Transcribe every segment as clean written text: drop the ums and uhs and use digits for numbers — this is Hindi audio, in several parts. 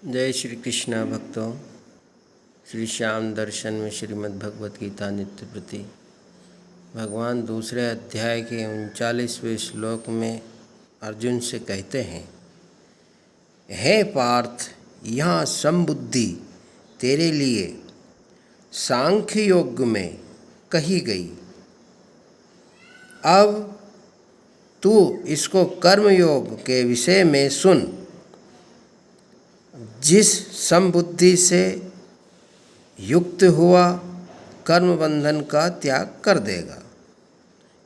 जय श्री कृष्ण भक्तों। श्री श्याम दर्शन में श्रीमद् भगवत गीता नित्य प्रति भगवान दूसरे अध्याय के 39वें श्लोक में अर्जुन से कहते हैं, हे पार्थ, यहाँ समबुद्धि तेरे लिए सांख्य योग में कही गई। अब तू इसको कर्म योग के विषय में सुन। जिस समबुद्धि से युक्त हुआ कर्म बंधन का त्याग कर देगा,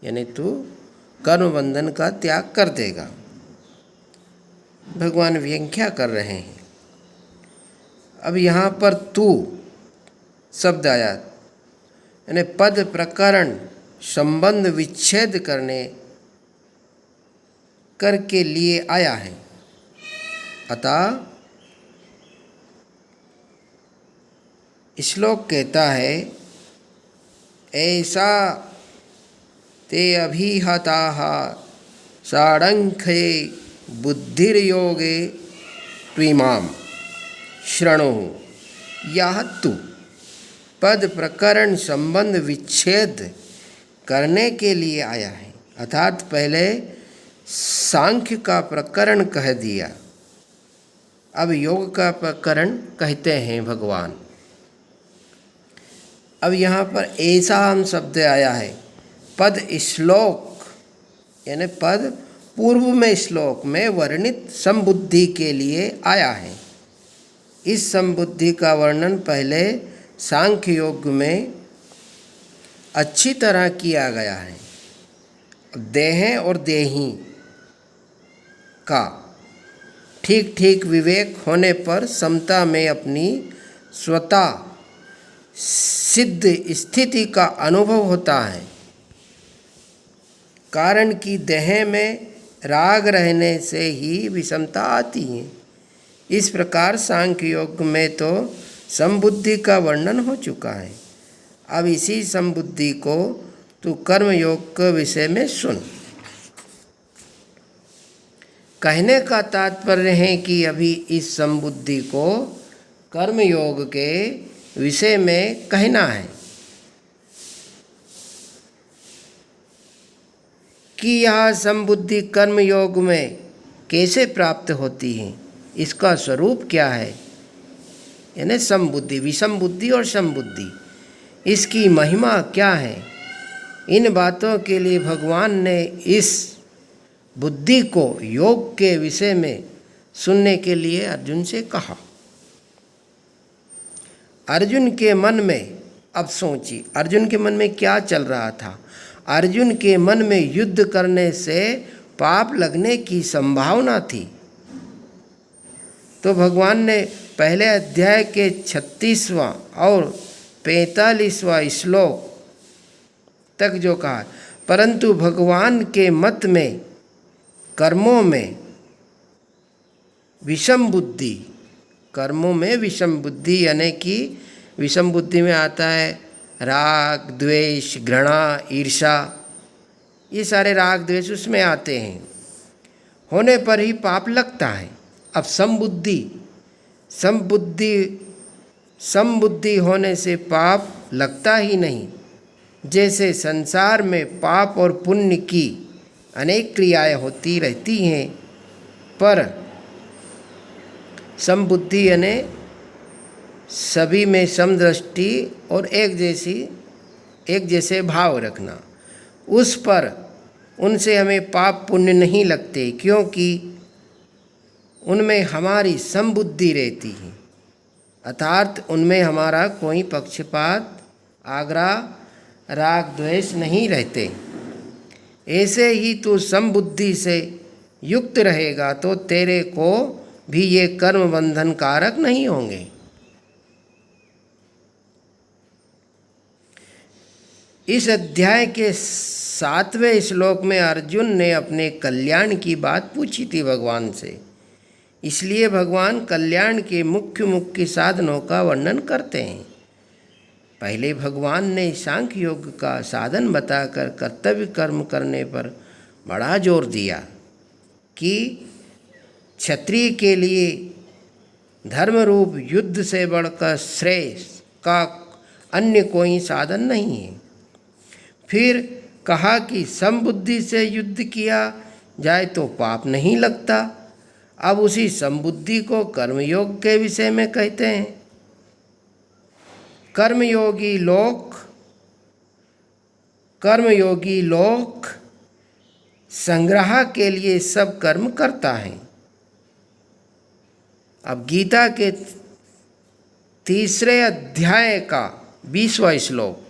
यानी तू कर्म बंधन का त्याग कर देगा। भगवान व्याख्या कर रहे हैं। अब यहाँ पर तू शब्द आया, यानी पद प्रकरण संबंध विच्छेद करके लिए आया है। अतः श्लोक कहता है, ऐसा ते अभिहताः साङ्ख्ये बुद्धिर्योगे त्विमां शृणु। यह तू पद प्रकरण संबंध विच्छेद करने के लिए आया है, अर्थात पहले सांख्य का प्रकरण कह दिया, अब योग का प्रकरण कहते हैं भगवान। अब यहाँ पर ऐसा हम शब्द आया है। पद श्लोक यानी पद पूर्व में श्लोक में वर्णित समबुद्धि के लिए आया है। इस समबुद्धि का वर्णन पहले सांख्य योग में अच्छी तरह किया गया है। देह और देही का ठीक ठीक विवेक होने पर समता में अपनी स्वतः सिद्ध स्थिति का अनुभव होता है। कारण कि देह में राग रहने से ही विषमता आती है। इस प्रकार सांख्य योग में तो समबुद्धि का वर्णन हो चुका है। अब इसी समबुद्धि को तू कर्म योग के विषय में सुन। कहने का तात्पर्य है कि अभी इस समबुद्धि को कर्म योग के विषय में कहना है कि यह समबुद्धि कर्म योग में कैसे प्राप्त होती है, इसका स्वरूप क्या है। यानी समबुद्धि, विषम बुद्धि और समबुद्धि, इसकी महिमा क्या है। इन बातों के लिए भगवान ने इस बुद्धि को योग के विषय में सुनने के लिए अर्जुन से कहा। अर्जुन के मन में, अब सोचिए अर्जुन के मन में क्या चल रहा था। अर्जुन के मन में युद्ध करने से पाप लगने की संभावना थी। तो भगवान ने पहले अध्याय के 36वां और 45वां श्लोक तक जो कहा, परंतु भगवान के मत में कर्मों में विषम बुद्धि, कर्मों में विषम बुद्धि, यानी कि विषम बुद्धि में आता है राग, द्वेष, घृणा, ईर्षा, ये सारे राग द्वेष उसमें आते हैं। होने पर ही पाप लगता है। अब समबुद्धि होने से पाप लगता ही नहीं। जैसे संसार में पाप और पुण्य की अनेक क्रियाएं होती रहती हैं, पर समबुद्धि यानी सभी में समदृष्टि और एक जैसे भाव रखना, उस पर उनसे हमें पाप पुण्य नहीं लगते, क्योंकि उनमें हमारी समबुद्धि रहती है, अर्थात उनमें हमारा कोई पक्षपात, आग्रह, राग द्वेष नहीं रहते। ऐसे ही तू समबुद्धि से युक्त रहेगा तो तेरे को भी ये कर्म बंधन कारक नहीं होंगे। इस अध्याय के 7वें श्लोक में अर्जुन ने अपने कल्याण की बात पूछी थी भगवान से। इसलिए भगवान कल्याण के मुख्य मुख्य साधनों का वर्णन करते हैं। पहले भगवान ने सांख्य योग का साधन बताकर कर्तव्य कर्म करने पर बड़ा जोर दिया कि क्षत्रिय के लिए धर्म रूप युद्ध से बढ़कर श्रेष्ठ का अन्य कोई साधन नहीं है। फिर कहा कि समबुद्धि से युद्ध किया जाए तो पाप नहीं लगता। अब उसी समबुद्धि को कर्मयोग के विषय में कहते हैं। कर्मयोगी लोक संग्रह के लिए सब कर्म करता है। अब गीता के 3 अध्याय का 20वां श्लोक,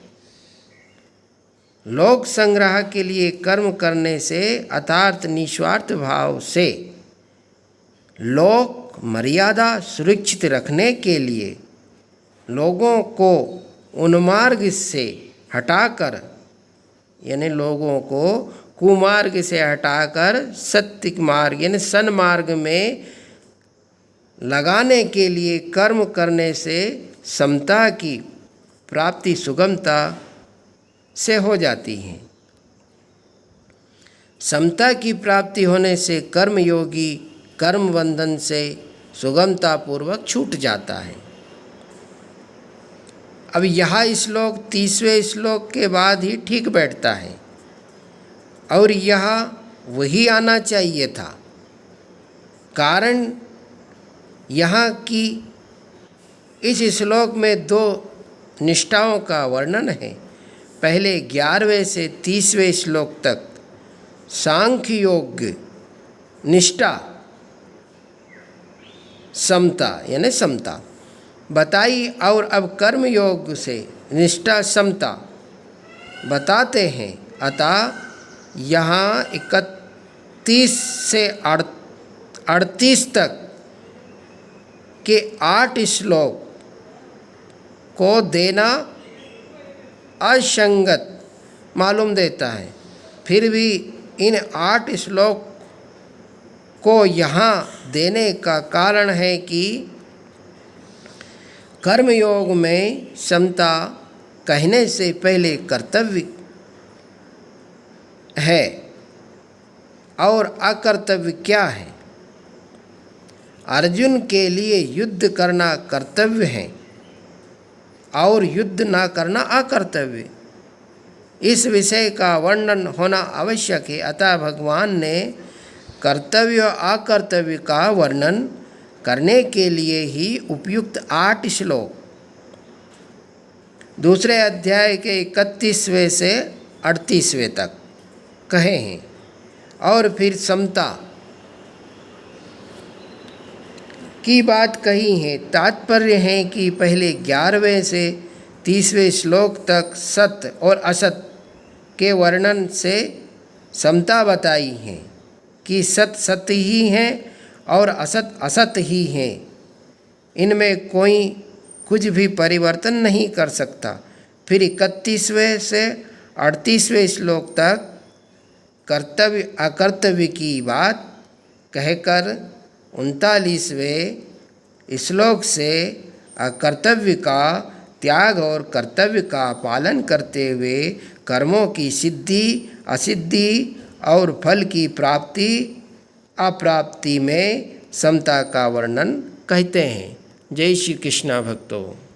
लोक संग्रह के लिए कर्म करने से अर्थात निस्वार्थ भाव से लोक मर्यादा सुरक्षित रखने के लिए लोगों को उन्मार्ग से हटाकर, यानी लोगों को कुमार्ग से हटाकर सत्य मार्ग यानी सन्मार्ग में लगाने के लिए कर्म करने से समता की प्राप्ति सुगमता से हो जाती है। समता की प्राप्ति होने से कर्मयोगी कर्म बंधन से सुगमता पूर्वक छूट जाता है। अब यह श्लोक 30वें श्लोक के बाद ही ठीक बैठता है और यह वही आना चाहिए था। कारण यहाँ की इस श्लोक में 2 निष्ठाओं का वर्णन है। पहले 11वें से 30वें श्लोक तक सांख्य योग निष्ठा समता यानी समता बताई और अब कर्म योग से निष्ठा समता बताते हैं। अतः यहाँ 31 से 38 तक के 8 श्लोक को देना असंगत मालूम देता है। फिर भी इन 8 श्लोक को यहाँ देने का कारण है कि कर्मयोग में समता कहने से पहले कर्तव्य है और अकर्तव्य क्या है। अर्जुन के लिए युद्ध करना कर्तव्य है और युद्ध ना करना अकर्तव्य। इस विषय का वर्णन होना आवश्यक है। अतः भगवान ने कर्तव्य और अकर्तव्य का वर्णन करने के लिए ही उपयुक्त 8 श्लोक 2 अध्याय के 31वें से 38वें तक कहे हैं। और फिर समता की बात कही है। तात्पर्य है कि पहले 11वें से 30वें श्लोक तक सत्य और असत के वर्णन से समता बताई है कि सत्य सत्य ही है और असत असत ही है। इनमें कोई कुछ भी परिवर्तन नहीं कर सकता। फिर 31वें से 38वें श्लोक तक कर्तव्य अकर्तव्य की बात कहकर 39वें श्लोक से अकर्तव्य का त्याग और कर्तव्य का पालन करते हुए कर्मों की सिद्धि असिद्धि और फल की प्राप्ति अप्राप्ति में समता का वर्णन कहते हैं। जय श्री कृष्णा भक्तों।